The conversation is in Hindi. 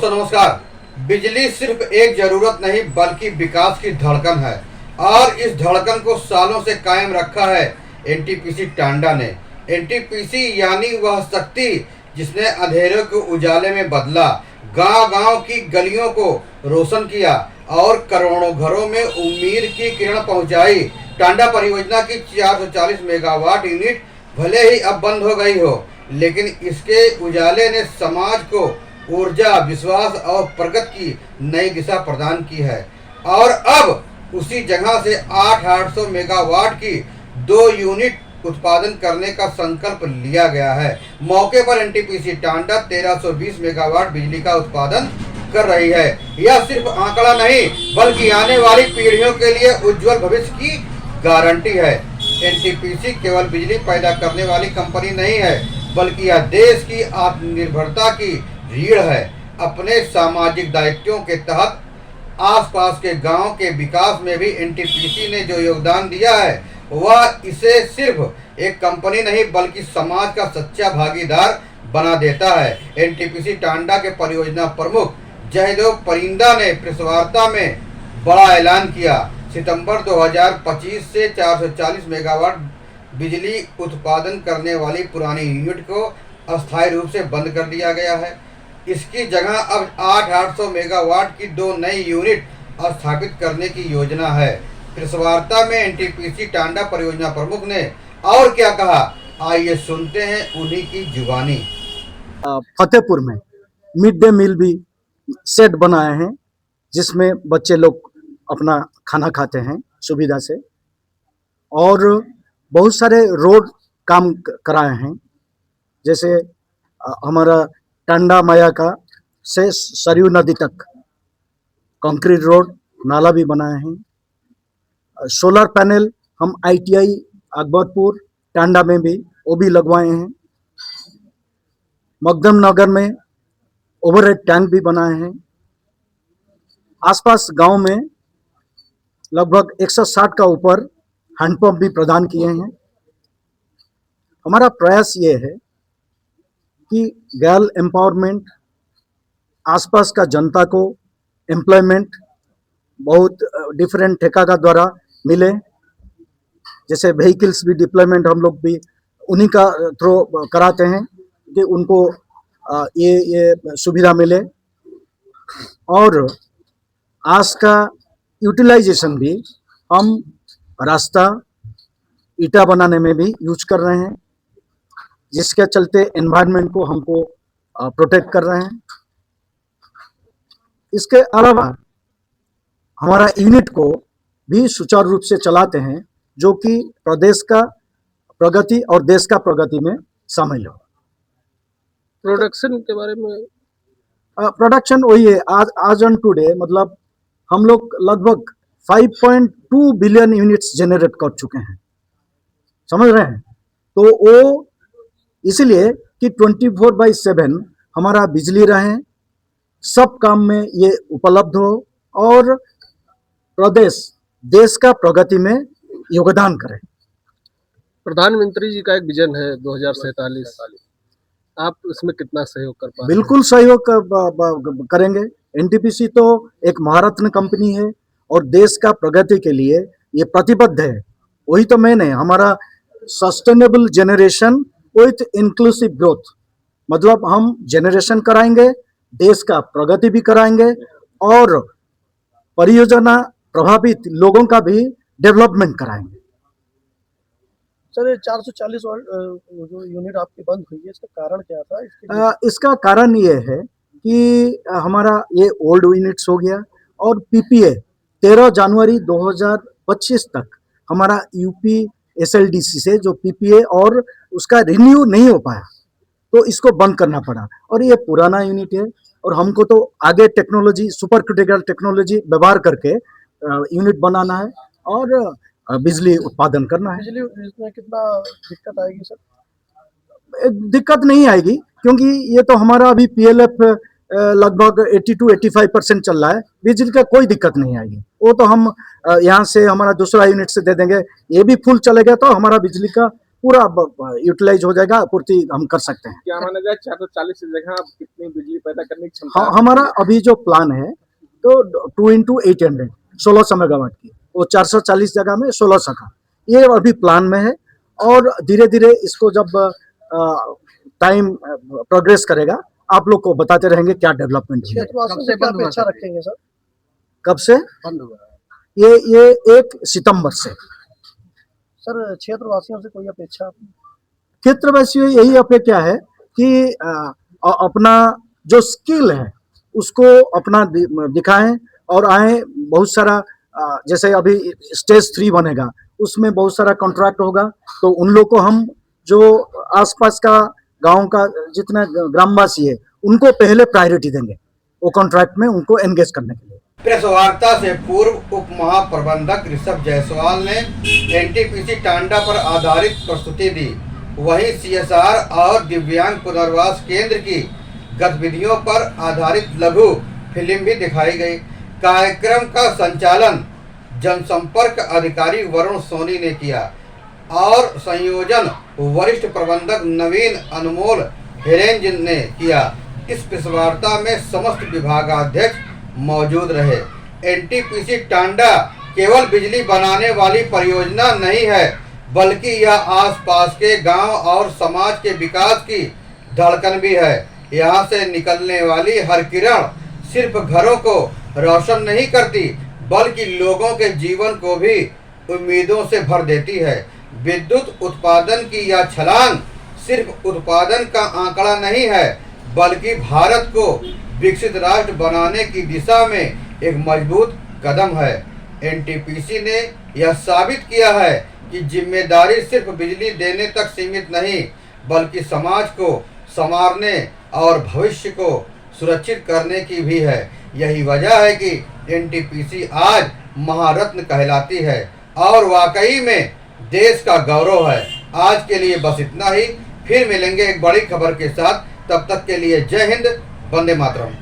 दोस्तों नमस्कार। बिजली सिर्फ एक जरूरत नहीं बल्कि विकास की धड़कन है और इस धड़कन को सालों से कायम रखा है एनटीपीसी टांडा ने। एनटीपीसी यानी वह शक्ति जिसने अंधेरों को उजाले में बदला, गांव-गांव की गलियों को रोशन किया और करोड़ों घरों में उम्मीद की किरण पहुंचाई। टांडा परियोजना की 440 मेगावाट यूनिट भले ही अब बंद हो गई हो, लेकिन इसके उजाले ने समाज को ऊर्जा, विश्वास और प्रगति की नई दिशा प्रदान की है। और अब उसी जगह से 800 मेगावाट की 2 यूनिट उत्पादन करने का संकल्प लिया गया है। मौके पर एनटीपीसी टांडा 1320 मेगावाट बिजली का उत्पादन कर रही है। यह सिर्फ आंकड़ा नहीं बल्कि आने वाली पीढ़ियों के लिए उज्जवल भविष्य की गारंटी है। एनटीपीसी केवल बिजली पैदा करने वाली कंपनी नहीं है, बल्कि यह देश की आत्मनिर्भरता की रीढ़ है। अपने सामाजिक दायित्वों के तहत आसपास के गांव के विकास में भी एनटीपीसी ने जो योगदान दिया है, वह इसे सिर्फ एक कंपनी नहीं बल्कि समाज का सच्चा भागीदार बना देता है। एनटीपीसी टांडा के परियोजना प्रमुख जयदेव परिंदा ने प्रेस वार्ता में बड़ा ऐलान किया। सितंबर 2025 से 440 मेगावाट बिजली उत्पादन करने वाली पुरानी यूनिट को अस्थायी रूप से बंद कर दिया गया है। इसकी जगह अब 800 मेगावाट की 2 नई यूनिट स्थापित करने की योजना है। प्रेस वार्ता में एनटीपीसी टांडा परियोजना प्रमुख ने और क्या कहा, आइए सुनते हैं उन्हीं की जुबानी। फतेहपुर में मिड डे मील भी सेट बनाए हैं, जिसमें बच्चे लोग अपना खाना खाते हैं सुविधा से, और बहुत सारे रोड काम कराए हैं। जैसे हमारा टांडा माया का से सरयू नदी तक कंक्रीट रोड, नाला भी बनाए हैं। सोलर पैनल हम आईटीआई अकबरपुर टांडा में भी वो भी लगवाए हैं। मकदम नगर में ओवरहेड टैंक भी बनाए हैं। आसपास गांव में लगभग 160 का ऊपर हैंडपंप भी प्रदान किए हैं। हमारा प्रयास ये है कि गर्ल एम्पावरमेंट, आसपास का जनता को एम्प्लॉयमेंट बहुत डिफरेंट ठेका का द्वारा मिले। जैसे व्हीकल्स भी डिप्लॉयमेंट हम लोग भी उन्हीं का थ्रू कराते हैं कि उनको ये सुविधा मिले, और आज का यूटिलाइजेशन भी हम रास्ता ईटा बनाने में भी यूज कर रहे हैं, जिसके चलते एनवायरनमेंट को हमको प्रोटेक्ट कर रहे हैं। इसके अलावा हमारा यूनिट को भी सुचारू रूप से चलाते हैं, जो कि प्रदेश का प्रगति और देश का प्रगति में शामिल हो। प्रोडक्शन के बारे में प्रोडक्शन वही है, आज ऑन टुडे मतलब हम लोग लगभग 5.2 बिलियन यूनिट्स जनरेट कर चुके हैं, समझ रहे हैं। तो वो इसलिए कि 24/7 हमारा बिजली रहे, सब काम में ये उपलब्ध हो और प्रदेश देश का प्रगति में योगदान करे। प्रधानमंत्री जी का एक विजन है 2047, आप उसमें कितना सहयोग कर पा रहे हैं? बिल्कुल सहयोग करेंगे। एनटीपीसी तो एक महारत्न कंपनी है और देश का प्रगति के लिए ये प्रतिबद्ध है। वही तो मैंने हमारा sustainable generation with inclusive growth, मतलब हम जनरेशन कराएंगे, देश का प्रगति भी कराएंगे और परियोजना प्रभावित लोगों का भी डेवलपमेंट कराएंगे। सर, ये 440 जो यूनिट आपकी बंद हुई है, इसका कारण क्या था? इसका कारण ये है कि हमारा ये ओल्ड यूनिट्स हो गया और पीपीए 13 जनवरी 2025 तक हमारा यूपी एसएलडीसी से जो पीपीए और उसका रिन्यू नहीं हो पाया, तो इसको बंद करना पड़ा। और ये पुराना यूनिट है और हमको तो आगे टेक्नोलॉजी, सुपर क्रिटिकल टेक्नोलॉजी व्यवहार करके यूनिट बनाना है और बिजली उत्पादन करना है। बिजली में कितना दिक्कत आएगी सर? दिक्कत नहीं आएगी, क्योंकि ये तो हमारा अभी पीएलएफ लगभग 80-85% चल रहा है। बिजली का कोई दिक्कत नहीं आएगी। वो तो हम यहाँ से हमारा दूसरा यूनिट से दे देंगे, ये भी फुल चलेगा तो हमारा बिजली का पूरा यूटिलाइज हो जाएगा, पूर्ति हम कर सकते हैं। क्या माना जाए 440 की जगह आप कितनी बिजली पैदा करने की क्षमता है? हमारा अभी जो प्लान है तो 2 into 800 1600 मेगावाट की, वो 440 जगह में 1600 का, ये अभी प्लान में है। और धीरे धीरे इसको जब टाइम प्रोग्रेस करेगा आप लोग को बताते रहेंगे क्या डेवलपमेंट हुई है। क्षेत्रवासियों से क्या अपेक्षा रखेंगे सर? कब से बंद होगा? ये 1 सितंबर से। सर क्षेत्रवासियों से कोई अपेक्षा? क्षेत्रवासियों यही अपेक्षा है कि अपना जो स्किल है उसको अपना दिखाएं और आए। बहुत सारा जैसे अभी स्टेज 3 बनेगा, उसमें बहुत सारा कॉन्ट्रैक्ट होगा, तो उन लोग को हम जो आसपास का गांव का जितना ग्रामवासी है उनको पहले प्रायोरिटी देंगे, वो कॉन्ट्रैक्ट में उनको एंगेज करने के लिए। प्रेस वार्ता से पूर्व उप महाप्रबंधक ऋषभ जायसवाल ने एनटीपीसी टांडा पर आधारित प्रस्तुति दी। वहीं सीएसआर और दिव्यांग पुनर्वास केंद्र की गतिविधियों पर आधारित लघु फिल्म भी दिखाई गई। कार्यक्रम का संचालन जनसंपर्क अधिकारी वरुण सोनी ने किया और संयोजन वरिष्ठ प्रबंधक नवीन अनमोल हिरेंज ने किया। इस प्रेस वार्ता में समस्त विभागाध्यक्ष मौजूद रहे। एनटीपीसी टांडा केवल बिजली बनाने वाली परियोजना नहीं है, बल्कि यह आसपास के गांव और समाज के विकास की धड़कन भी है। यहाँ से निकलने वाली हर किरण सिर्फ घरों को रोशन नहीं करती, बल्कि लोगों के जीवन को भी उम्मीदों से भर देती है। विद्युत उत्पादन की यह छलांग सिर्फ उत्पादन का आंकड़ा नहीं है, बल्कि भारत को विकसित राष्ट्र बनाने की दिशा में एक मजबूत कदम है। एनटीपीसी ने यह साबित किया है कि जिम्मेदारी सिर्फ बिजली देने तक सीमित नहीं, बल्कि समाज को संवारने और भविष्य को सुरक्षित करने की भी है। यही वजह है कि एनटीपीसी आज महारत्न कहलाती है और वाकई में देश का गौरव है। आज के लिए बस इतना ही, फिर मिलेंगे एक बड़ी खबर के साथ। तब तक के लिए जय हिंद, वंदे मातरम।